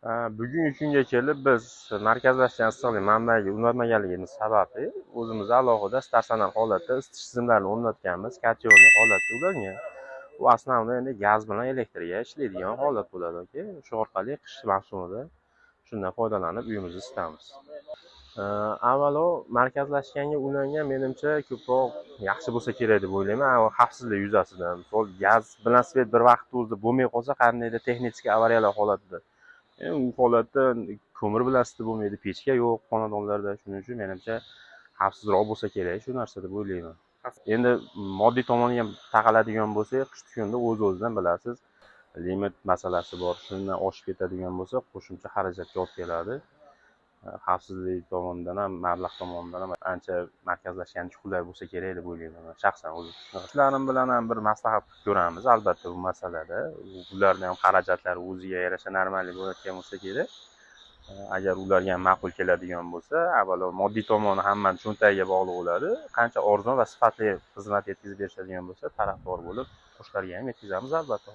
Bugungi kunga kelib biz markazlashgan issiqlik manbayiga ulanmaganligimiz sababli o'zimiz alohida statsionar holatda isitish tizimlarini o'rnatganmiz. Kotyorniy holatda ulangan. U основной endi gaz bilan elektrga ishlaydigan holat bo'ladi aka. Shu orqali qish mavsumida shundan foydalanib uyimizni isitamiz. Avvalo markazlashganga ulangan menimcha ko'proq yaxshi bo'lsa kerak deb o'ylayman. Xavfsizlik yuzasidan. Misol gaz bilan svet bir vaqtda o'zida bo'lmay qolsa, qandaydir texnik avariyalar holatida u holatda ko'mir bilan isitib bo'lmaydi, pechka yo'q xonadonlarda. Shuning uchun menimcha xavfsizroq bo'lsa kerak shu narsa deb o'ylayman. Endi moddiy tomoniga ham taqaladigan bo'lsak, qish kunda o'z-o'zidan bilasiz, limit masalasi bor. Shundan oshib ketadigan bo'lsa, qo'shimcha xarajatga olib keladi. Xavfsizlik tomonidan ham, mablag' tomonidan ham ancha markazlashganicha qulay bo'lsa kerak deb o'ylayman shaxsan o'zim. Ishlarim bilan ham bir maslahat ko'ramiz albatta bu masalada. Ularning ham xarajatlari o'ziga yarasha normalniy bo'layotgan bo'lsa kerak. Agar ularga ham ma'qul keladigan bo'lsa, avvalo moddiy tomoni hammani cho'ntagiga bog'liq bo'ladi. Qancha arzon va sifatli xizmat yetkazib berishadigan bo'lsa, tarafdor bo'lib, qo'shlarga ham yetkazamiz albatta.